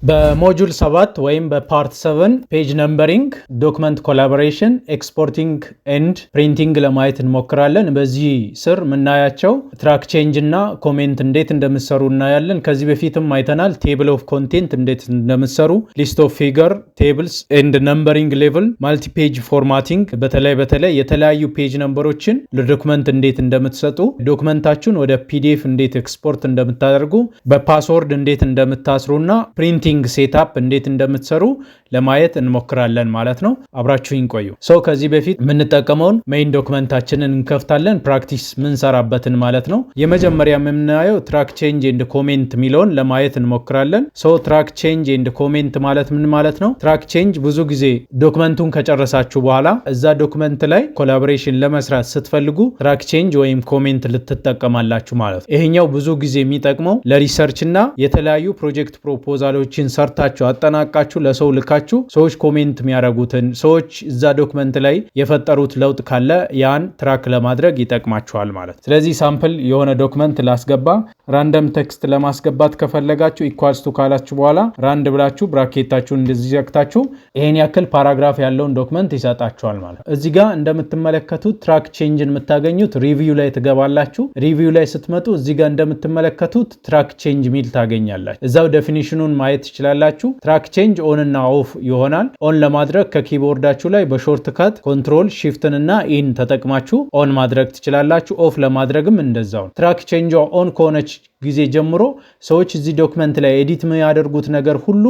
በሞጁል 7 ወይም በፓርት 7 ፔጅ ነምበሪንግ ዶክመንት ኮላቦሬሽን ኤክስፖርቲንግ ኤንድ ፕሪንቲንግ ለማየት እንሞክራለን። በዚህ ስር የምናያቸው ትራክ ቼንጅ እና ኮሜንት እንዴት እንደምትሰሩ እናያለን። ከዚህ በፊትም አይተናል። ቴብል ኦፍ ኮንቴንት እንዴት እንደምትሰሩ፣ ሊስት ኦፍ ፊገር ቴብልስ ኤንድ ነምበሪንግ ሌቭል፣ ማልቲ ፔጅ ፎርማቲንግ በተለይ የተለያዩ ፔጅ ነምበሮችን ለዶክመንት እንዴት እንደምትሰጡ፣ ዶክመንታችሁን ወደ ፒዲኤፍ እንዴት ኤክስፖርት እንደምታደርጉ፣ በፓስወርድ እንዴት እንደምታስሩና ፕሪንቲንግ ሴታፕ እንዴት እንደምትሰሩ ለማየት እንሞክራለን ማለት ነው። አብራችሁኝ ቆዩ። ከዚህ በፊት የምንጠቀመውን ሜይን ዶክመንታችንን እንከፍታለን፣ ፕራክቲስ ምንሰራበትን ማለት ነው። የመጀመሪያ የምናየው ትራክ ቼንጅ ኤንድ ኮሜንት የሚለውን ለማየት እንሞክራለን። ትራክ ቼንጅ ኤንድ ኮሜንት ማለት ምን ማለት ነው? ትራክ ቼንጅ ብዙ ጊዜ ዶክመንቱን ከጨረሳችሁ በኋላ እዛ ዶክመንት ላይ ኮላቦሬሽን ለመስራት ስትፈልጉ ትራክ ቼንጅ ወይም ኮሜንት ልትጠቀማላችሁ ማለት ነው። ይሄኛው ብዙ ጊዜ የሚጠቅመው ለሪሰርች እና የተለያዩ ፕሮጀክት ፕሮፖዛሎች ሰርታችሁ አጠናቃችሁ ለሰው ልካችሁ ሰዎች ኮሜንት የሚያደርጉትን ሰዎች እዛ ዶክመንት ላይ የፈጠሩት ለውጥ ካለ ያን ትራክ ለማድረግ ይጠቅማችኋል ማለት። ስለዚህ ሳምፕል የሆነ ዶክመንት ላስገባ። ራንደም ቴክስት ለማስገባት ከፈለጋችሁ ኢኳልስ ቱ ካላችሁ በኋላ ራንድ ብላችሁ ብራኬታችሁን እንደዚህ ዘግታችሁ ይሄን ያክል ፓራግራፍ ያለውን ዶክመንት ይሰጣችኋል ማለት። እዚህ ጋር እንደምትመለከቱት ትራክ ቼንጅን የምታገኙት ሪቪው ላይ ትገባላችሁ። ሪቪው ላይ ስትመጡ እዚህ ጋር እንደምትመለከቱት ትራክ ቼንጅ ሚል ታገኛላችሁ። እዛው ዴፊኒሽኑን ማየት ትችላላችሁ። ትራክ ቼንጅ ኦን እና ኦፍ ይሆናል። ኦን ለማድረግ ከኪቦርዳችሁ ላይ በሾርት ካት ኮንትሮል ሺፍትን እና ኢን ተጠቅማችሁ ኦን ማድረግ ትችላላችሁ። ኦፍ ለማድረግም እንደዛው። ትራክ ቼንጅ ኦን ከሆነች ጊዜ ጀምሮ ሰዎች እዚህ ዶክመንት ላይ ኤዲት የሚያደርጉት ነገር ሁሉ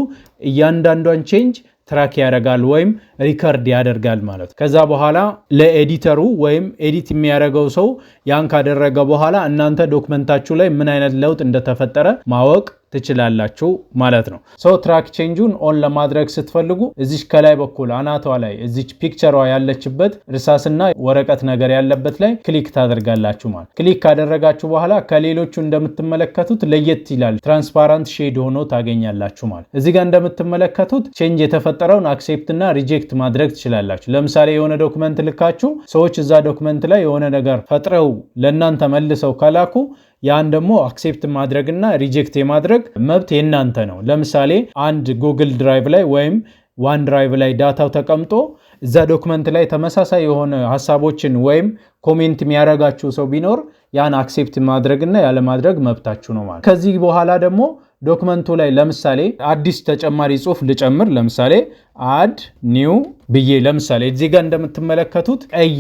እያንዳንዷን ቼንጅ ትራክ ያደርጋል ወይም ሪከርድ ያደርጋል ማለት። ከዛ በኋላ ለኤዲተሩ ወይም ኤዲት የሚያደርገው ሰው ያን ካደረገ በኋላ እናንተ ዶክመንታችሁ ላይ ምን አይነት ለውጥ እንደተፈጠረ ማወቅ ትችላላችሁ ማለት ነው። ትራክ ቼንጁን ኦን ለማድረግ ስትፈልጉ እዚች ከላይ በኩል አናቷ ላይ እዚች ፒክቸሯ ያለችበት እርሳስና ወረቀት ነገር ያለበት ላይ ክሊክ ታደርጋላችሁ ማለት። ክሊክ ካደረጋችሁ በኋላ ከሌሎቹ እንደምትመለከቱት ለየት ይላል። ትራንስፓረንት ሼድ ሆኖ ታገኛላችሁ ማለት። እዚህ ጋር እንደምትመለከቱት ቼንጅ የተፈጠረውን አክሴፕት እና ሪጀክት ማድረግ ትችላላችሁ። ለምሳሌ የሆነ ዶክመንት ልካችሁ ሰዎች እዛ ዶክመንት ላይ የሆነ ነገር ፈጥረው ለእናንተ መልሰው ከላኩ ያን ደግሞ አክሴፕት ማድረግና ሪጀክት የማድረግ መብት የናንተ ነው። ለምሳሌ አንድ ጉግል ድራይቭ ላይ ወይም ዋን ድራይቭ ላይ ዳታው ተቀምጦ እዛ ዶክመንት ላይ ተመሳሳይ የሆነ ሀሳቦችን ወይም ኮሜንት የሚያደርጋችሁ ሰው ቢኖር ያን አክሴፕት ማድረግና ያለ ማድረግ መብታችሁ ነው ማለት። ከዚህ በኋላ ደግሞ ዶክመንቱ ላይ ለምሳሌ አዲስ ተጨማሪ ጽሁፍ ልጨምር። ለምሳሌ አድ ኒው ብዬ ለምሳሌ እዚህ ጋር እንደምትመለከቱት ቀይ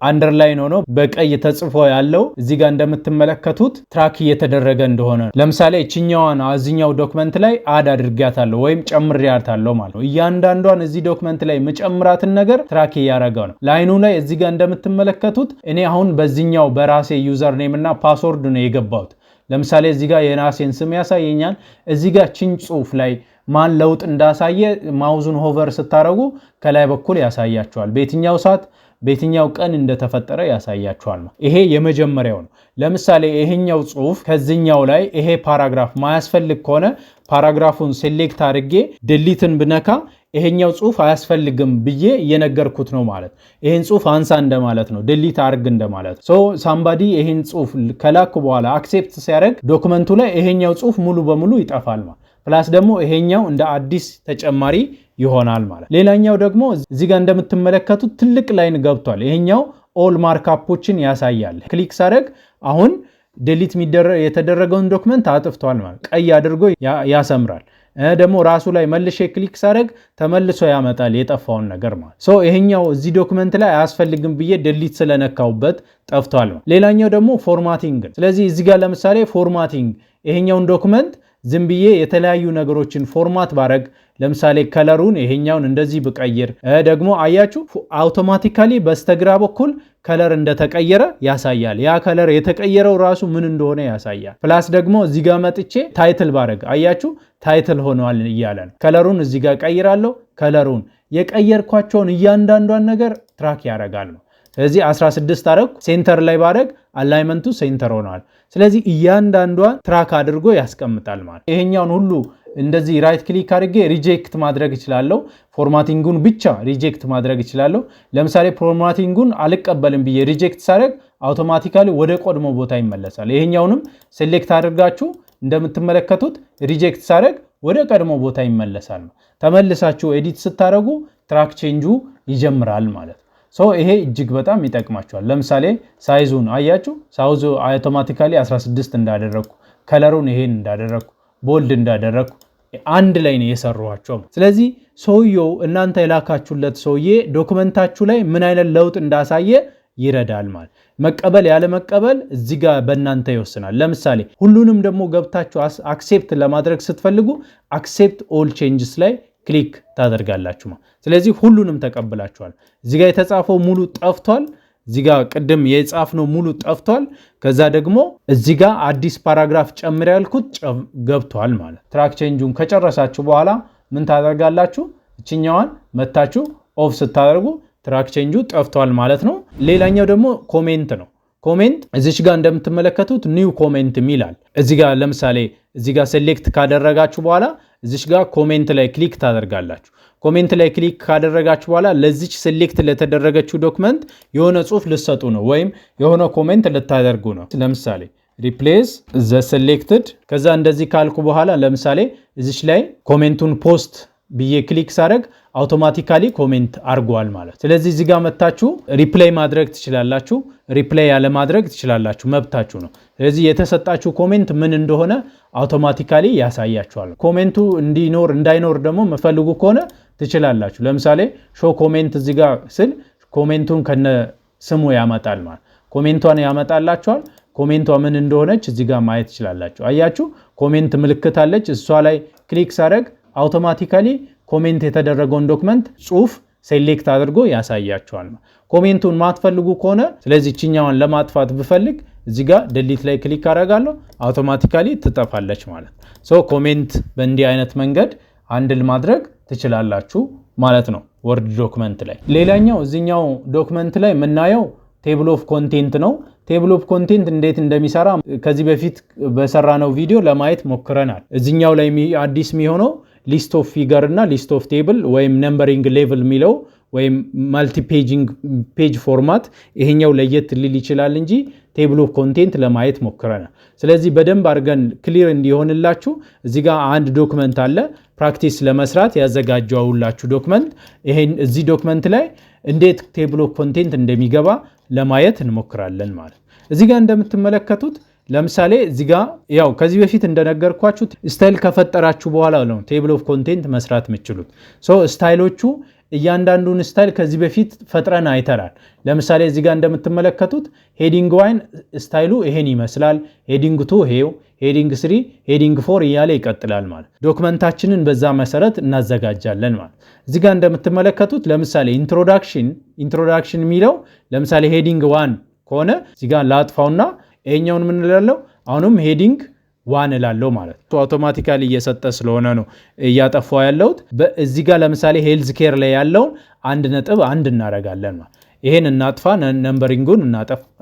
አንደርላይን ሆኖ በቀይ ተጽፎ ያለው እዚህ ጋር እንደምትመለከቱት ትራክ እየተደረገ እንደሆነ ለምሳሌ እችኛዋን እዚኛው ዶክመንት ላይ አድ አድርጋታለሁ ወይም ጨምሬያታለሁ ማለት ነው። እያንዳንዷን እዚህ ዶክመንት ላይ መጨምራትን ነገር ትራክ እያደረገው ነው። ላይኑ ላይ እዚህ ጋር እንደምትመለከቱት እኔ አሁን በዚህኛው በራሴ ዩዘር ኔም እና ፓስወርድ ነው የገባሁት። ለምሳሌ እዚህ ጋር የራሴን ስም ያሳየኛል። እዚህ ጋር ቺን ጽሁፍ ላይ ማን ለውጥ እንዳሳየ ማውዙን ሆቨር ስታረጉ ከላይ በኩል ያሳያችኋል። በየትኛው ሰዓት በየትኛው ቀን እንደተፈጠረ ያሳያችኋል ነው። ይሄ የመጀመሪያው ነው። ለምሳሌ ይሄኛው ጽሁፍ ከዚህኛው ላይ ይሄ ፓራግራፍ ማያስፈልግ ከሆነ ፓራግራፉን ሴሌክት አድርጌ ድሊትን ብነካ ይሄኛው ጽሁፍ አያስፈልግም ብዬ እየነገርኩት ነው ማለት። ይሄን ጽሁፍ አንሳ እንደማለት ነው፣ ድሊት አርግ እንደማለት። ሳምባዲ ይሄን ጽሁፍ ከላኩ በኋላ አክሴፕት ሲያደርግ ዶክመንቱ ላይ ይሄኛው ጽሁፍ ሙሉ በሙሉ ይጠፋል ማለት። ፕላስ ደግሞ ይሄኛው እንደ አዲስ ተጨማሪ ይሆናል ማለት። ሌላኛው ደግሞ እዚህ ጋር እንደምትመለከቱት ትልቅ ላይን ገብቷል። ይሄኛው ኦል ማርካፖችን ያሳያል። ክሊክ ሳደርግ አሁን ዲሊት የተደረገውን ዶክመንት አጥፍቷል ማለት፣ ቀይ አድርጎ ያሰምራል። ደግሞ ራሱ ላይ መልሼ ክሊክ ሳደርግ ተመልሶ ያመጣል የጠፋውን ነገር ማለት። ይሄኛው እዚህ ዶክመንት ላይ አያስፈልግም ብዬ ዲሊት ስለነካውበት ጠፍቷል ማለት። ሌላኛው ደግሞ ፎርማቲንግ። ስለዚህ እዚህ ጋር ለምሳሌ ፎርማቲንግ ይሄኛውን ዶክመንት ዝም ብዬ የተለያዩ ነገሮችን ፎርማት ባረግ፣ ለምሳሌ ከለሩን ይሄኛውን እንደዚህ ብቀይር ደግሞ አያችሁ አውቶማቲካሊ በስተግራ በኩል ከለር እንደተቀየረ ያሳያል። ያ ከለር የተቀየረው ራሱ ምን እንደሆነ ያሳያል። ፕላስ ደግሞ እዚህ ጋር መጥቼ ታይትል ባረግ አያችሁ ታይትል ሆኗል እያለ ነው። ከለሩን እዚህ ጋር ቀይራለሁ። ከለሩን የቀየርኳቸውን እያንዳንዷን ነገር ትራክ ያደርጋል ነው። ስለዚህ 16 አረግ ሴንተር ላይ ባረግ አላይመንቱ ሴንተር ሆኗል። ስለዚህ እያንዳንዷን ትራክ አድርጎ ያስቀምጣል ማለት። ይሄኛውን ሁሉ እንደዚህ ራይት ክሊክ አድርጌ ሪጀክት ማድረግ እችላለሁ። ፎርማቲንጉን ብቻ ሪጀክት ማድረግ እችላለሁ። ለምሳሌ ፎርማቲንጉን አልቀበልም ብዬ ሪጀክት ሳደርግ አውቶማቲካሊ ወደ ቀድሞ ቦታ ይመለሳል። ይሄኛውንም ሴሌክት አድርጋችሁ እንደምትመለከቱት ሪጀክት ሳደርግ ወደ ቀድሞ ቦታ ይመለሳል። ተመልሳችሁ ኤዲት ስታደርጉ ትራክ ቼንጁ ይጀምራል ማለት ነው። ይሄ እጅግ በጣም ይጠቅማችኋል። ለምሳሌ ሳይዙን አያችሁ፣ ሳይዙ አውቶማቲካሊ 16 እንዳደረኩ፣ ከለሩን ይሄን እንዳደረኩ፣ ቦልድ እንዳደረኩ አንድ ላይ ነው የሰራኋቸው። ስለዚህ ሰውየው እናንተ የላካችሁለት ሰውዬ ዶክመንታችሁ ላይ ምን አይነት ለውጥ እንዳሳየ ይረዳል ማለት። መቀበል ያለ መቀበል እዚህ ጋር በእናንተ ይወስናል። ለምሳሌ ሁሉንም ደግሞ ገብታችሁ አክሴፕት ለማድረግ ስትፈልጉ አክሴፕት ኦል ቼንጅስ ላይ ክሊክ ታደርጋላችሁ ማለት። ስለዚህ ሁሉንም ተቀብላችኋል። እዚህ ጋር የተጻፈው ሙሉ ጠፍቷል። እዚህ ጋር ቅድም የጻፍነው ሙሉ ጠፍቷል። ከዛ ደግሞ እዚህ ጋር አዲስ ፓራግራፍ ጨምር ያልኩት ገብቷል ማለት። ትራክ ቼንጁን ከጨረሳችሁ በኋላ ምን ታደርጋላችሁ? እችኛዋን መታችሁ ኦፍ ስታደርጉ ትራክ ቼንጁ ጠፍቷል ማለት ነው። ሌላኛው ደግሞ ኮሜንት ነው። ኮሜንት እዚች ጋር እንደምትመለከቱት ኒው ኮሜንት ሚላል። እዚህ ጋር ለምሳሌ እዚህ ጋር ሴሌክት ካደረጋችሁ በኋላ እዚች ጋር ኮሜንት ላይ ክሊክ ታደርጋላችሁ። ኮሜንት ላይ ክሊክ ካደረጋችሁ በኋላ ለዚች ሴሌክት ለተደረገችው ዶክመንት የሆነ ጽሑፍ ልትሰጡ ነው ወይም የሆነ ኮሜንት ልታደርጉ ነው። ለምሳሌ ሪፕሌስ ዘ ሴሌክትድ። ከዛ እንደዚህ ካልኩ በኋላ ለምሳሌ እዚች ላይ ኮሜንቱን ፖስት ብዬ ክሊክ ሳደርግ አውቶማቲካሊ ኮሜንት አርጓል ማለት። ስለዚህ እዚህ ጋር መታችሁ ሪፕላይ ማድረግ ትችላላችሁ፣ ሪፕላይ ያለ ማድረግ ትችላላችሁ፣ መብታችሁ ነው። ስለዚህ የተሰጣችሁ ኮሜንት ምን እንደሆነ አውቶማቲካሊ ያሳያችኋል። ኮሜንቱ እንዲኖር እንዳይኖር ደግሞ መፈልጉ ከሆነ ትችላላችሁ። ለምሳሌ ሾው ኮሜንት እዚህ ጋር ስል ኮሜንቱን ከነ ስሙ ያመጣል ማለት። ኮሜንቷን ያመጣላችኋል። ኮሜንቷ ምን እንደሆነች እዚህ ጋር ማየት ትችላላችሁ። አያችሁ ኮሜንት ምልክት አለች። እሷ ላይ ክሊክ ሳደርግ አውቶማቲካሊ ኮሜንት የተደረገውን ዶክመንት ጽሑፍ ሴሌክት አድርጎ ያሳያችኋል። ኮሜንቱን ማትፈልጉ ከሆነ ስለዚህ እችኛዋን ለማጥፋት ብፈልግ እዚህ ጋር ዲሊት ላይ ክሊክ አደርጋለሁ፣ አውቶማቲካሊ ትጠፋለች ማለት ነው። ኮሜንት በእንዲህ አይነት መንገድ አንድል ማድረግ ትችላላችሁ ማለት ነው ወርድ ዶክመንት ላይ። ሌላኛው እዚህኛው ዶክመንት ላይ የምናየው ቴብል ኦፍ ኮንቴንት ነው። ቴብል ኦፍ ኮንቴንት እንዴት እንደሚሰራ ከዚህ በፊት በሰራነው ቪዲዮ ለማየት ሞክረናል። እዚህኛው ላይ አዲስ የሚሆነው ሊስት ኦፍ ፊገር እና ሊስት ኦፍ ቴብል ወይም ነምበሪንግ ሌቭል የሚለው ወይም ማልቲ ፔጂንግ ፔጅ ፎርማት ይሄኛው ለየት ሊል ይችላል እንጂ ቴብል ኦፍ ኮንቴንት ለማየት ሞክረናል። ስለዚህ በደንብ አድርገን ክሊር እንዲሆንላችሁ እዚህ ጋር አንድ ዶክመንት አለ ፕራክቲስ ለመስራት ያዘጋጀውላችሁ ዶክመንት። ይሄን እዚህ ዶክመንት ላይ እንዴት ቴብል ኦፍ ኮንቴንት እንደሚገባ ለማየት እንሞክራለን ማለት። እዚህ ጋር እንደምትመለከቱት ለምሳሌ እዚህ ጋር ያው ከዚህ በፊት እንደነገርኳችሁ ስታይል ከፈጠራችሁ በኋላ ነው ቴብል ኦፍ ኮንቴንት መስራት የምትችሉት። ስታይሎቹ እያንዳንዱን ስታይል ከዚህ በፊት ፈጥረን አይተናል። ለምሳሌ እዚህ ጋር እንደምትመለከቱት ሄዲንግ 1 ስታይሉ ይሄን ይመስላል፣ ሄዲንግ 2 ይሄው፣ ሄዲንግ 3፣ ሄዲንግ 4 እያለ ይቀጥላል ማለት። ዶክመንታችንን በዛ መሰረት እናዘጋጃለን ማለት። እዚህ ጋር እንደምትመለከቱት ለምሳሌ ኢንትሮዳክሽን የሚለው ለምሳሌ ሄዲንግ 1 ከሆነ እዚህ ጋር ላጥፋውና ይሄኛውን ምን እላለሁ አሁንም ሄዲንግ 1 እላለሁ ማለት ነው። አውቶማቲካሊ እየሰጠ ስለሆነ ነው እያጠፋው ያለሁት። እዚህ ጋር ለምሳሌ ሄልዝ ኬር ላይ ያለውን 1.1 እናደርጋለን ማለት። ይሄን እናጥፋ፣ ነምበሪንጉን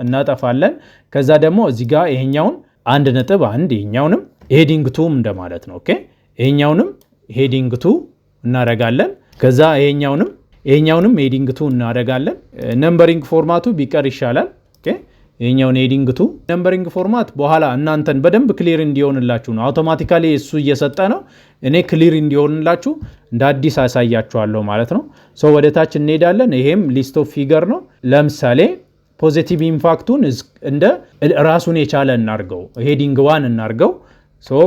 እናጠፋለን። ከዛ ደግሞ እዚህ ጋር ይሄኛውን 1.1 ይሄኛውንም ሄዲንግ 2 እንደማለት ነው። ኦኬ ይሄኛውንም ሄዲንግ 2 እናደርጋለን። ከዛ ይሄኛውንም ሄዲንግ 2 እናደርጋለን። ነምበሪንግ ፎርማቱ ቢቀር ይሻላል። ኦኬ ይሄኛውን ሄዲንግ 2 ነምበሪንግ ፎርማት በኋላ እናንተን በደንብ ክሊር እንዲሆንላችሁ ነው። አውቶማቲካሊ እሱ እየሰጠ ነው። እኔ ክሊር እንዲሆንላችሁ እንደ አዲስ አሳያችኋለሁ ማለት ነው። ወደ ታች እንሄዳለን። ይሄም ሊስት ኦፍ ፊገር ነው። ለምሳሌ ፖዚቲቭ ኢምፓክቱን እንደ ራሱን የቻለ እናርገው፣ ሄዲንግ 1 እናርገው።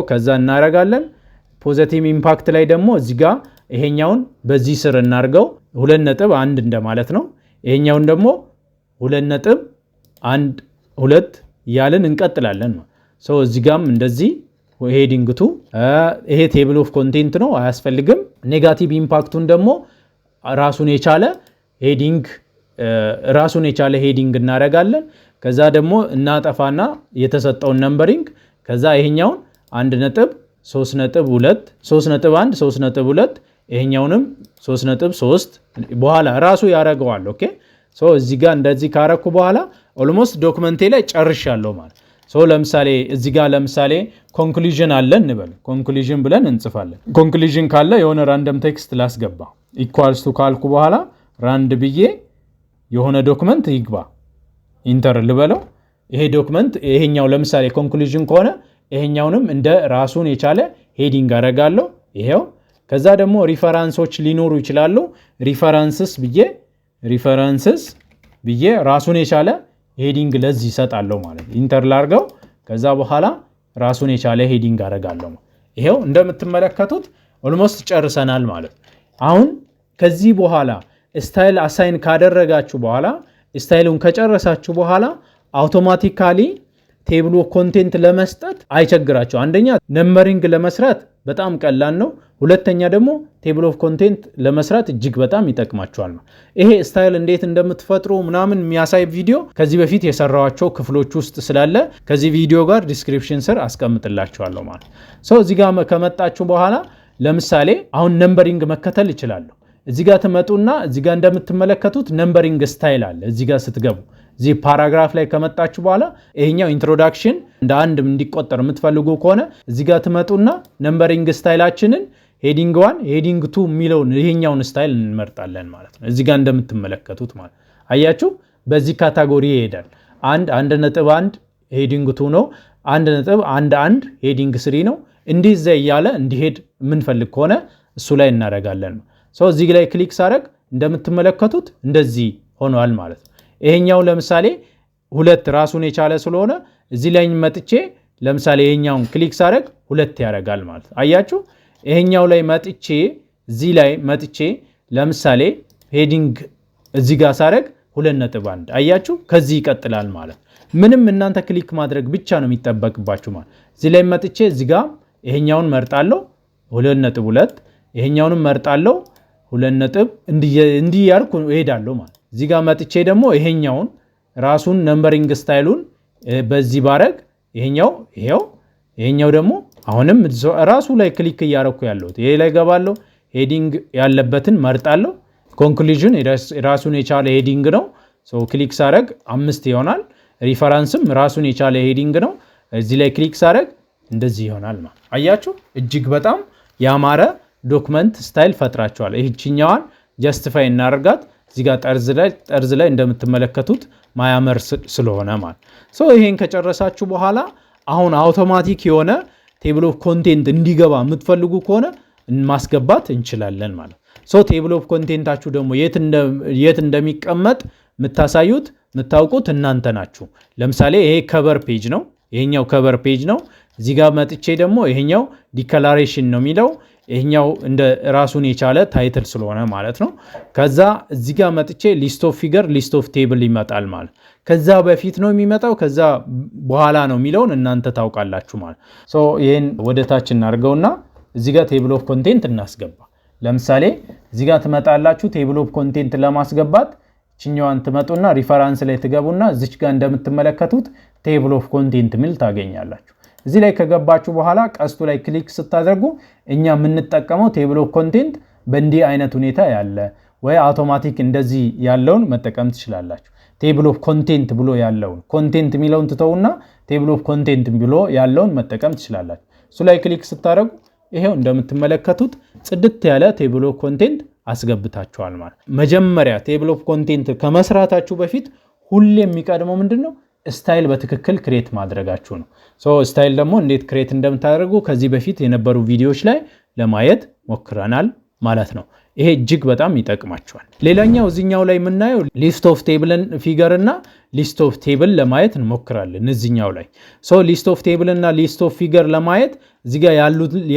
ከዛ እናረጋለን። ፖዚቲቭ ኢምፓክት ላይ ደግሞ እዚህ ጋር ይሄኛውን በዚህ ስር እናርገው 2.1 እንደማለት ነው። ይሄኛውን ደግሞ 2.12 ያልን እንቀጥላለን ነው። እዚህ ጋም እንደዚህ ሄዲንግ 2 ይሄ ቴብል ኦፍ ኮንቴንት ነው፣ አያስፈልግም። ኔጋቲቭ ኢምፓክቱን ደግሞ ራሱን የቻለ ሄዲንግ እናረጋለን። ከዛ ደግሞ እናጠፋና የተሰጠውን ነምበሪንግ ከዛ ይሄኛውን 1.3.2 3.1 3.2 ይሄኛውንም 3.3 በኋላ ራሱ ያረጋዋል። ኦኬ እዚህ ጋር እንደዚህ ካረኩ በኋላ ኦልሞስት ዶክመንቴ ላይ ጨርሻለሁ ማለት። ለምሳሌ እዚህ ጋር ለምሳሌ ኮንክሉዥን አለ እንበል። ኮንክሉዥን ብለን እንጽፋለን። ኮንክሉዥን ካለ የሆነ ራንደም ቴክስት ላስገባ ኢኳልስ ቱ ካልኩ በኋላ ራንድ ብዬ የሆነ ዶክመንት ይግባ ኢንተር ልበለው። ይሄ ዶክመንት ይሄኛው ለምሳሌ ኮንክሉዥን ከሆነ ይሄኛውንም እንደ ራሱን የቻለ ሄዲንግ አረጋለሁ። ይሄው ከዛ ደግሞ ሪፈራንሶች ሊኖሩ ይችላሉ ሪፈራንስስ ብዬ ራሱን የቻለ ሄዲንግ ለዚህ ይሰጣለሁ ማለት ኢንተር ላርገው ከዛ በኋላ ራሱን የቻለ ሄዲንግ አደርጋለሁ ይሄው እንደምትመለከቱት ኦልሞስት ጨርሰናል ማለት አሁን ከዚህ በኋላ ስታይል አሳይን ካደረጋችሁ በኋላ ስታይሉን ከጨረሳችሁ በኋላ አውቶማቲካሊ ቴብል ኦፍ ኮንቴንት ለመስጠት አይቸግራችሁ አንደኛ ነምበሪንግ ለመስራት በጣም ቀላል ነው ሁለተኛ ደግሞ ቴብል ኦፍ ኮንቴንት ለመስራት እጅግ በጣም ይጠቅማችኋል ይሄ ስታይል እንዴት እንደምትፈጥሩ ምናምን የሚያሳይ ቪዲዮ ከዚህ በፊት የሰራዋቸው ክፍሎች ውስጥ ስላለ ከዚህ ቪዲዮ ጋር ዲስክሪፕሽን ስር አስቀምጥላችኋለሁ ማለት እዚህ ጋር ከመጣችሁ በኋላ ለምሳሌ አሁን ነምበሪንግ መከተል ይችላል እዚህ ጋር ተመጡና እዚህ ጋር እንደምትመለከቱት ነምበሪንግ ስታይል አለ እዚህ ጋር ስትገቡ እዚህ ፓራግራፍ ላይ ከመጣችሁ በኋላ ይሄኛው ኢንትሮዳክሽን እንደ አንድ እንዲቆጠር የምትፈልጉ ከሆነ እዚህ ጋር ተመጡና ነምበሪንግ ስታይላችንን ሄዲንግ 1 ሄዲንግ 2 የሚለውን ይሄኛውን ስታይል እንመርጣለን ማለት ነው እዚህ ጋር እንደምትመለከቱት ማለት አያችሁ በዚህ ካታጎሪ ይሄዳል 1.1 ሄዲንግ 2 ነው 1.11 ሄዲንግ 3 ነው እንዲህ ያለ እንዲሄድ የምንፈልግ ከሆነ እሱ ላይ እናደርጋለን እዚህ ላይ ክሊክ ሳደርግ እንደምትመለከቱት እንደዚህ ሆኗል ማለት ነው ይሄኛው ለምሳሌ ሁለት ራሱን የቻለ ስለሆነ እዚህ ላይ መጥቼ ለምሳሌ ይሄኛውን ክሊክ ሳደርግ ሁለት ያደርጋል ማለት አያችሁ ይሄኛው ላይ መጥቼ እዚህ ላይ መጥቼ ለምሳሌ ሄዲንግ እዚህ ጋር ሳደርግ 2.1 አያችሁ ከዚህ ይቀጥላል ማለት ምንም እናንተ ክሊክ ማድረግ ብቻ ነው የሚጠበቅባችሁ ማለት እዚህ ላይ መጥቼ እዚህ ጋር ይሄኛውን መርጣለሁ 2.2 ይሄኛውንም መርጣለሁ 2 እንዲህ ያርኩ እሄዳለሁ ማለት እዚህ ጋር መጥቼ ደግሞ ይሄኛውን ራሱን ነምበሪንግ ስታይሉን በዚህ ባረግ ይሄኛው ደግሞ አሁንም ራሱ ላይ ክሊክ እያረኩ ያለው ይሄ ላይ ገባለሁ ሄዲንግ ያለበትን መርጣለሁ ኮንክሉዥን ራሱን የቻለ ሄዲንግ ነው ክሊክ ሳረግ 5 ይሆናል ሪፈረንስም ራሱን የቻለ ሄዲንግ ነው እዚህ ላይ ክሊክ ሳረግ እንደዚህ ይሆናል ማለት አያችሁ እጅግ በጣም ያማረ ዶክመንት ስታይል ፈጥራችኋል ይህችኛዋን ጀስቲፋይ እናርጋት እዚህ ጋር ጠርዝ ላይ እንደምትመለከቱት ማያመር ስለሆነ ማለት ይሄን ከጨረሳችሁ በኋላ አሁን አውቶማቲክ የሆነ ቴብል ኦፍ ኮንቴንት እንዲገባ የምትፈልጉ ከሆነ ማስገባት እንችላለን ማለት ቴብል ኦፍ ኮንቴንታችሁ ደግሞ የት እንደሚቀመጥ የምታውቁት እናንተ ናችሁ ለምሳሌ ይሄ ከቨር ፔጅ ነው ይሄኛው ከቨር ፔጅ ነው እዚህ ጋር መጥቼ ደግሞ ይሄኛው ዲክላሬሽን ነው የሚለው ይሄኛው እንደ ራሱን የቻለ ታይትል ስለሆነ ማለት ነው ከዛ እዚህ ጋር መጥቼ ሊስት ኦፍ ፊገር ሊስት ኦፍ ቴብል ይመጣል ማለት ከዛ በፊት ነው የሚመጣው ከዛ በኋላ ነው የሚለውን እናንተ ታውቃላችሁ ማለት ይሄን ወደ ታች እናርገውና እዚህ ጋር ቴብል ኦፍ ኮንቴንት እናስገባ ለምሳሌ እዚህ ጋር ትመጣላችሁ ቴብል ኦፍ ኮንቴንት ለማስገባት ችኛዋን ትመጡና ሪፈረንስ ላይ ትገቡና እዚች ጋር እንደምትመለከቱት ቴብል ኦፍ ኮንቴንት ሚል ታገኛላችሁ እዚህ ላይ ከገባችሁ በኋላ ቀስቱ ላይ ክሊክ ስታደርጉ እኛ የምንጠቀመው ቴብል ኦፍ ኮንቴንት በእንዲህ አይነት ሁኔታ ያለ ወይ አውቶማቲክ እንደዚህ ያለውን መጠቀም ትችላላችሁ ቴብል ኦፍ ኮንቴንት ብሎ ያለውን ኮንቴንት ሚለውን ትተውና ቴብል ኦፍ ኮንቴንት ብሎ ያለውን መጠቀም ትችላላችሁ እሱ ላይ ክሊክ ስታደርጉ ይሄው እንደምትመለከቱት ጽድት ያለ ቴብል ኦፍ ኮንቴንት አስገብታችኋል ማለት መጀመሪያ ቴብል ኦፍ ኮንቴንት ከመስራታችሁ በፊት ሁሌ የሚቀድመው ምንድነው ስታይል በትክክል ክሬት ማድረጋችሁ ነው ስታይል ደግሞ እንዴት ክሬት እንደምታደርጉ ከዚህ በፊት የነበሩ ቪዲዮዎች ላይ ለማየት ሞክረናል ማለት ነው ይሄ እጅግ በጣም ይጠቅማችኋል ሌላኛው እዚህኛው ላይ የምናየው ሊስት ኦፍ ቴብል ፊገር እና ሊስት ኦፍ ቴብል ለማየት እንሞክራለን እዚህኛው ላይ ሊስት ኦፍ ቴብል እና ሊስት ኦፍ ፊገር ለማየት እዚህ ጋር